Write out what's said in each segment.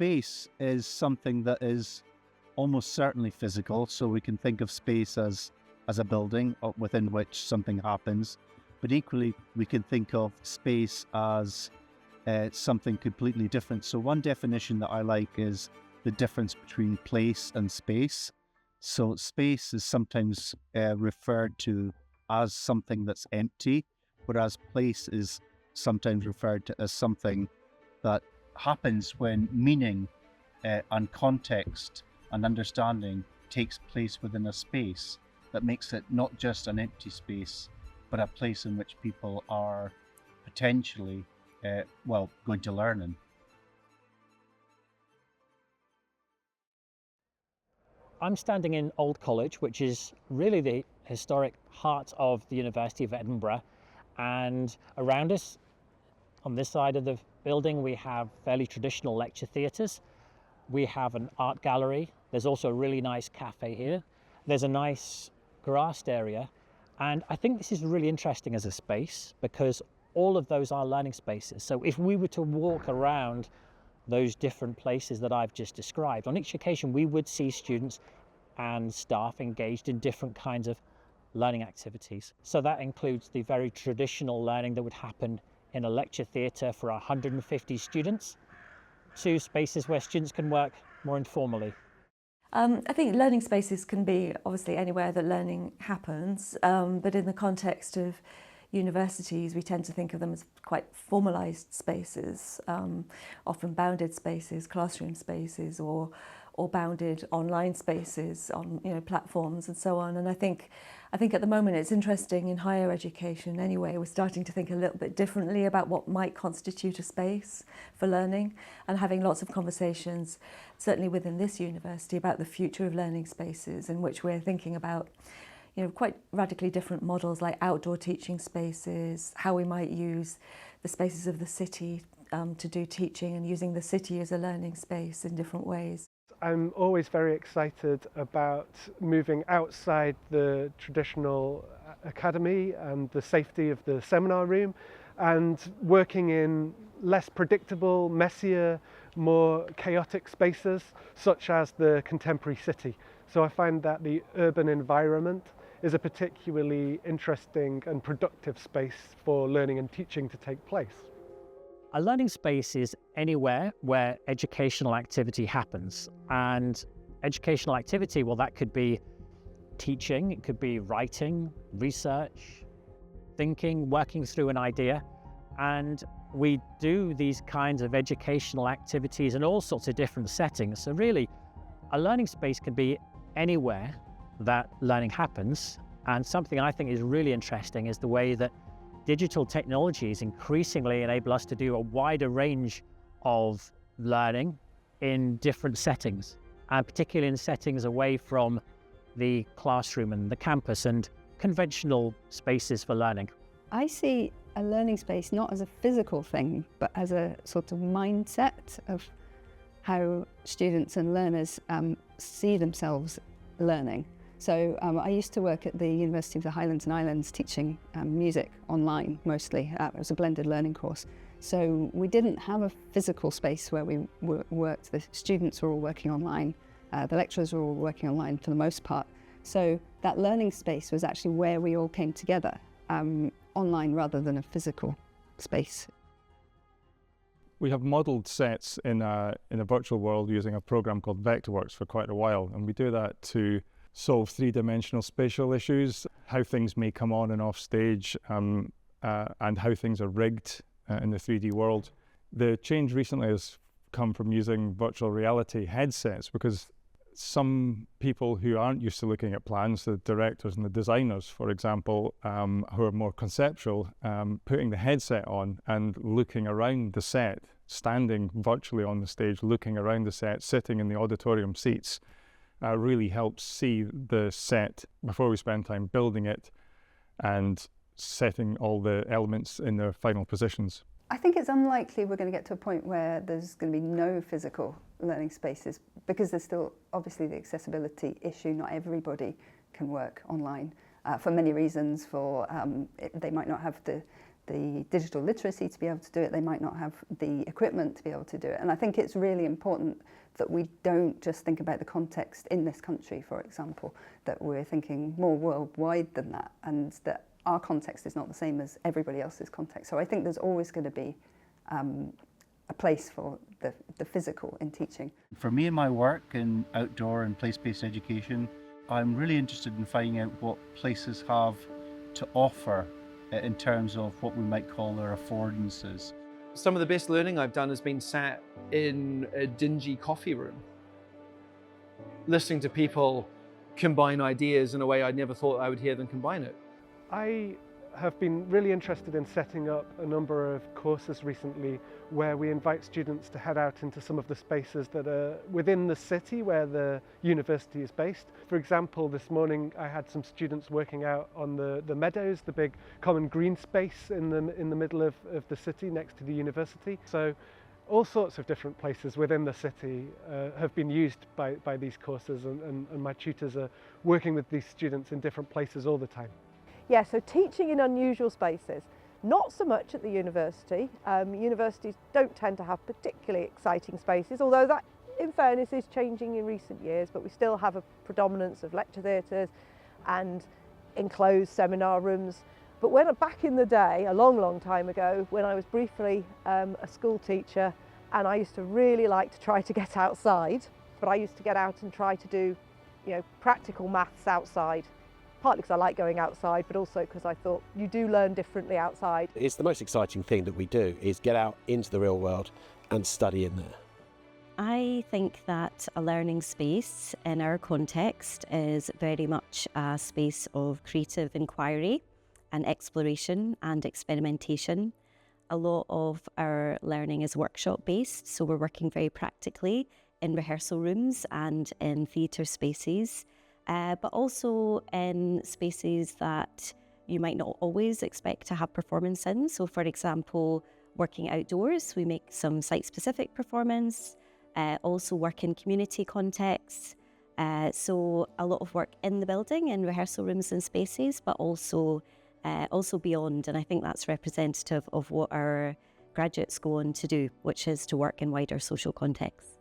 space is something that is almost certainly physical. So we can think of space as a building within which something happens. But equally, we can think of space as something completely different. So one definition that I like is the difference between place and space. So space is sometimes referred to as something that's empty, whereas place is sometimes referred to as something that happens when meaning and context and understanding takes place within a space that makes it not just an empty space, but a place in which people are potentially, going to learn in. I'm standing in Old College, which is really the historic heart of the University of Edinburgh. And around us, on this side of the building, we have fairly traditional lecture theatres. We have an art gallery. There's also a really nice cafe here. There's a nice grassed area. And I think this is really interesting as a space because all of those are learning spaces. So if we were to walk around those different places that I've just described, on each occasion we would see students and staff engaged in different kinds of learning activities. So that includes the very traditional learning that would happen in a lecture theatre for 150 students, to spaces where students can work more informally. I think learning spaces can be obviously anywhere that learning happens, but in the context of universities, we tend to think of them as quite formalised spaces, often bounded spaces, classroom spaces, or bounded online spaces on platforms and so on. And I think at the moment it's interesting in higher education anyway, we're starting to think a little bit differently about what might constitute a space for learning, and having lots of conversations, certainly within this university, about the future of learning spaces, in which we're thinking about quite radically different models like outdoor teaching spaces, how we might use the spaces of the city to do teaching, and using the city as a learning space in different ways. I'm always very excited about moving outside the traditional academy and the safety of the seminar room, and working in less predictable, messier, more chaotic spaces, such as the contemporary city. So I find that the urban environment is a particularly interesting and productive space for learning and teaching to take place. A learning space is anywhere where educational activity happens. And educational activity, well, that could be teaching, it could be writing, research, thinking, working through an idea. And we do these kinds of educational activities in all sorts of different settings. So really, a learning space can be anywhere that learning happens. And something I think is really interesting is the way that digital technologies increasingly enable us to do a wider range of learning in different settings, and particularly in settings away from the classroom and the campus and conventional spaces for learning. I see a learning space not as a physical thing, but as a sort of mindset of how students and learners see themselves learning. So I used to work at the University of the Highlands and Islands teaching music online mostly. It was a blended learning course. So we didn't have a physical space where we worked. The students were all working online. The lecturers were all working online for the most part. So that learning space was actually where we all came together, online rather than a physical space. We have modelled sets in a virtual world using a program called Vectorworks for quite a while, and we do that to solve three-dimensional spatial issues, how things may come on and off stage, and how things are rigged in the 3D world. The change recently has come from using virtual reality headsets, because some people who aren't used to looking at plans, the directors and the designers, for example, who are more conceptual, putting the headset on and looking around the set, standing virtually on the stage, looking around the set, sitting in the auditorium seats, really helps see the set before we spend time building it and setting all the elements in their final positions. I think it's unlikely we're going to get to a point where there's going to be no physical learning spaces, because there's still obviously the accessibility issue. Not everybody can work online for many reasons. They might not have the the digital literacy to be able to do it, they might not have the equipment to be able to do it. And I think it's really important that we don't just think about the context in this country, for example, that we're thinking more worldwide than that, and that our context is not the same as everybody else's context. So I think there's always going to be a place for the physical in teaching. For me in my work in outdoor and place-based education, I'm really interested in finding out what places have to offer in terms of what we might call their affordances. Some of the best learning I've done has been sat in a dingy coffee room, listening to people combine ideas in a way I never thought I would hear them combine it. I have been really interested in setting up a number of courses recently where we invite students to head out into some of the spaces that are within the city where the university is based. For example, this morning I had some students working out on the meadows, the big common green space in the middle of the city next to the university. So all sorts of different places within the city have been used by these courses, and my tutors are working with these students in different places all the time. Yeah, so teaching in unusual spaces, not so much at the university. Universities don't tend to have particularly exciting spaces, although that, in fairness, is changing in recent years, but we still have a predominance of lecture theatres and enclosed seminar rooms. But back in the day, a long time ago, when I was briefly a school teacher, and I used to really like to try to get outside, but I used to get out and try to do, practical maths outside. Partly because I like going outside, but also because I thought you do learn differently outside. It's the most exciting thing that we do, is get out into the real world and study in there. I think that a learning space in our context is very much a space of creative inquiry and exploration and experimentation. A lot of our learning is workshop based, so we're working very practically in rehearsal rooms and in theatre spaces. But also in spaces that you might not always expect to have performance in. So for example, working outdoors, we make some site-specific performance, also work in community contexts. So a lot of work in the building, in rehearsal rooms and spaces, but also beyond. And I think that's representative of what our graduates go on to do, which is to work in wider social contexts.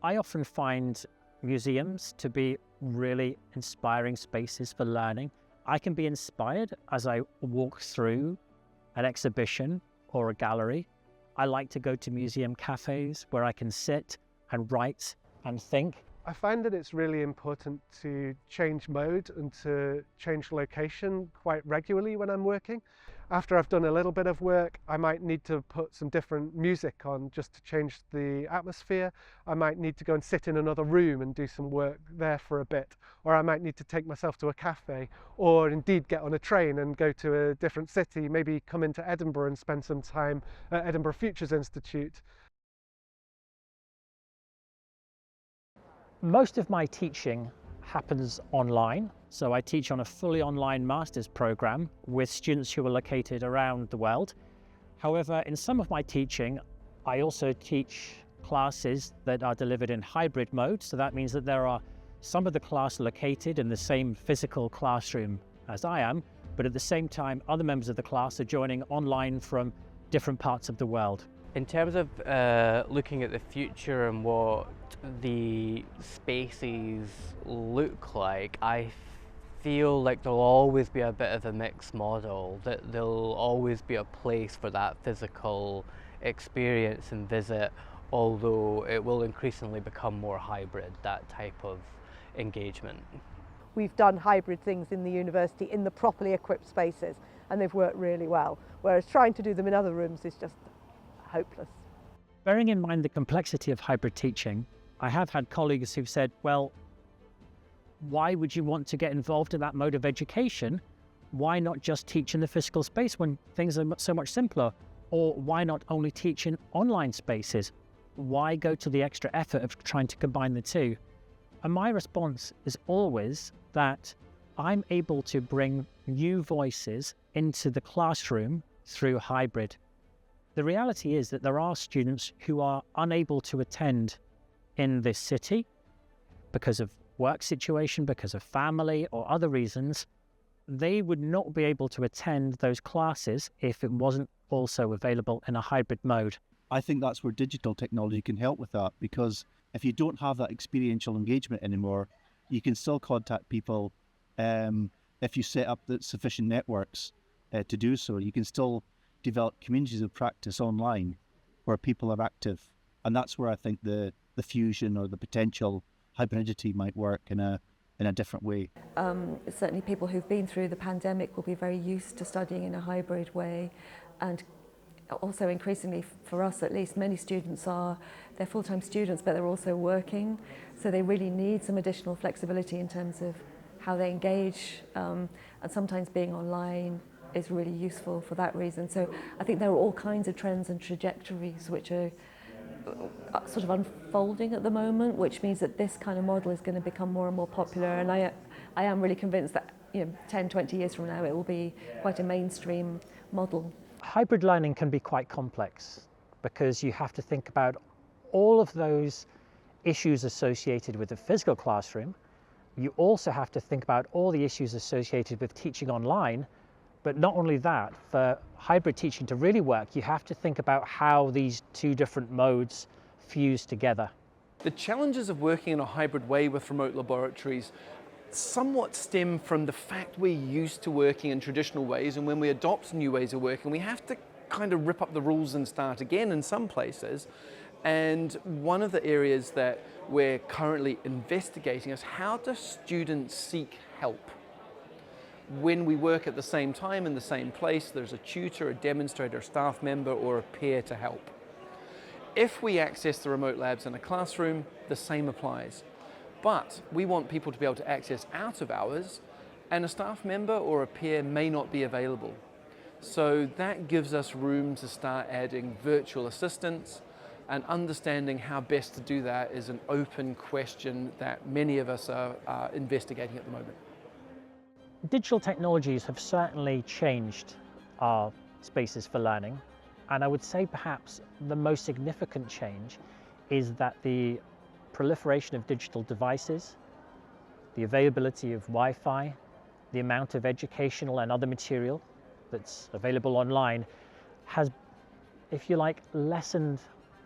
I often find museums to be really inspiring spaces for learning. I can be inspired as I walk through an exhibition or a gallery. I like to go to museum cafes where I can sit and write and think. I find that it's really important to change mode and to change location quite regularly when I'm working. After I've done a little bit of work, I might need to put some different music on just to change the atmosphere. I might need to go and sit in another room and do some work there for a bit. Or I might need to take myself to a cafe, or indeed get on a train and go to a different city, maybe come into Edinburgh and spend some time at Edinburgh Futures Institute. Most of my teaching happens online. So I teach on a fully online master's program with students who are located around the world. However, in some of my teaching, I also teach classes that are delivered in hybrid mode. So that means that there are some of the class located in the same physical classroom as I am, but at the same time, other members of the class are joining online from different parts of the world. In terms of looking at the future and what the spaces look like, I feel like there'll always be a bit of a mixed model, that there'll always be a place for that physical experience and visit, although it will increasingly become more hybrid, that type of engagement. We've done hybrid things in the university in the properly equipped spaces, and they've worked really well, whereas trying to do them in other rooms is just hopeless. Bearing in mind the complexity of hybrid teaching, I have had colleagues who've said, well, why would you want to get involved in that mode of education? Why not just teach in the physical space when things are so much simpler? Or why not only teach in online spaces? Why go to the extra effort of trying to combine the two? And my response is always that I'm able to bring new voices into the classroom through hybrid. The reality is that there are students who are unable to attend in this city because of work situation, because of family or other reasons. they would not be able to attend those classes if it wasn't also available in a hybrid mode. I think that's where digital technology can help with that, because if you don't have that experiential engagement anymore, you can still contact people if you set up the sufficient networks to do so. You can still develop communities of practice online where people are active. And that's where I think the fusion or the potential hybridity might work in a different way. Certainly people who've been through the pandemic will be very used to studying in a hybrid way, and also increasingly for us at least, many students they're full-time students but they're also working, so they really need some additional flexibility in terms of how they engage, and sometimes being online is really useful for that reason. So I think there are all kinds of trends and trajectories which are sort of unfolding at the moment, which means that this kind of model is going to become more and more popular, and I am really convinced that 10, 20 years from now it will be quite a mainstream model. Hybrid learning can be quite complex because you have to think about all of those issues associated with the physical classroom. You also have to think about all the issues associated with teaching online. But not only that, for hybrid teaching to really work, you have to think about how these two different modes fuse together. The challenges of working in a hybrid way with remote laboratories somewhat stem from the fact we're used to working in traditional ways, and when we adopt new ways of working, we have to kind of rip up the rules and start again in some places. And one of the areas that we're currently investigating is how do students seek help? When we work at the same time in the same place, there's a tutor, a demonstrator, a staff member, or a peer to help. If we access the remote labs in a classroom, the same applies. But we want people to be able to access out of hours, and a staff member or a peer may not be available. So that gives us room to start adding virtual assistants, and understanding how best to do that is an open question that many of us are investigating at the moment. Digital technologies have certainly changed our spaces for learning, and I would say perhaps the most significant change is that the proliferation of digital devices, the availability of Wi-Fi, the amount of educational and other material that's available online has, if you like, lessened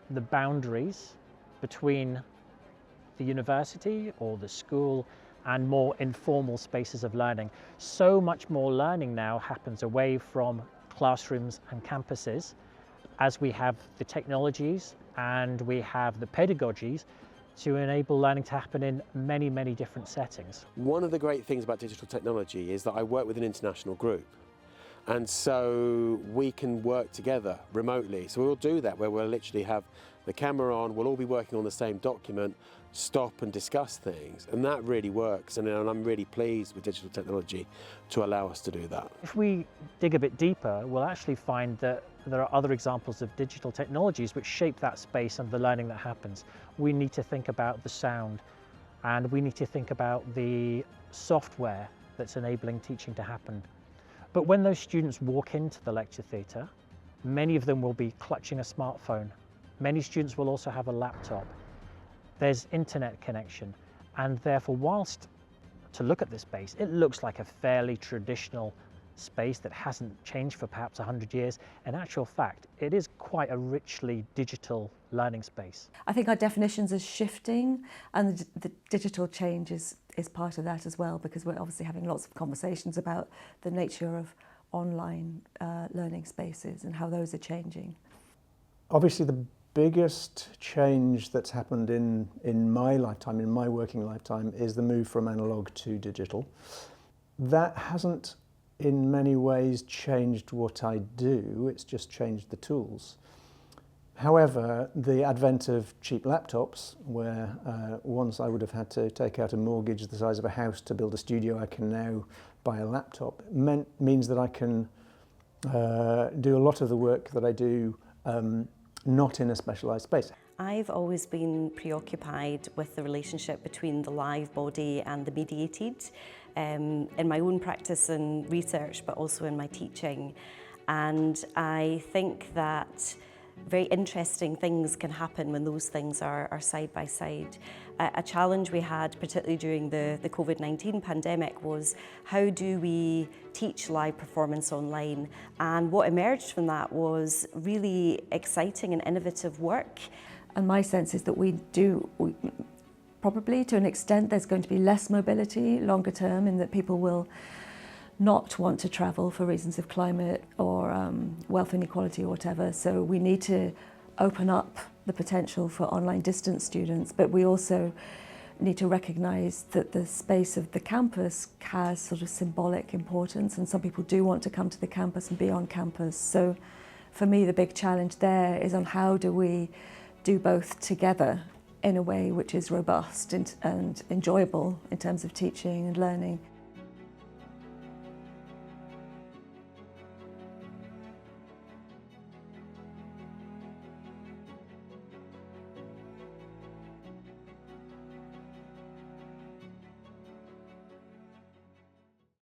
the boundaries between the university or the school and more informal spaces of learning. So much more learning now happens away from classrooms and campuses, as we have the technologies and we have the pedagogies to enable learning to happen in many, many different settings. One of the great things about digital technology is that I work with an international group. And so we can work together remotely. So we'll do that, where we'll literally have the camera on, we'll all be working on the same document, stop and discuss things. And that really works. And I'm really pleased with digital technology to allow us to do that. If we dig a bit deeper, we'll actually find that there are other examples of digital technologies which shape that space and the learning that happens. We need to think about the sound, and we need to think about the software that's enabling teaching to happen. But when those students walk into the lecture theatre, many of them will be clutching a smartphone. Many students will also have a laptop. There's internet connection, and therefore, whilst to look at this space, it looks like a fairly traditional space that hasn't changed for perhaps 100 years. In actual fact, it is quite a richly digital learning space. I think our definitions are shifting, and the digital change is part of that as well, because we're obviously having lots of conversations about the nature of online learning spaces and how those are changing. Obviously the biggest change that's happened in my lifetime, in my working lifetime, is the move from analog to digital. That hasn't in many ways changed what I do, it's just changed the tools. However, the advent of cheap laptops, where once I would have had to take out a mortgage the size of a house to build a studio, I can now buy a laptop, means that I can do a lot of the work that I do not in a specialised space. I've always been preoccupied with the relationship between the live body and the mediated in my own practice and research, but also in my teaching. And I think that very interesting things can happen when those things are side by side. A challenge we had, particularly during the COVID-19 pandemic, was how do we teach live performance online? And what emerged from that was really exciting and innovative work. And my sense is that probably to an extent there's going to be less mobility longer term, in that people will not want to travel for reasons of climate or wealth inequality or whatever. So we need to open up the potential for online distance students, but we also need to recognise that the space of the campus has sort of symbolic importance, and some people do want to come to the campus and be on campus. So for me, the big challenge there is on how do we do both together in a way which is robust and enjoyable in terms of teaching and learning.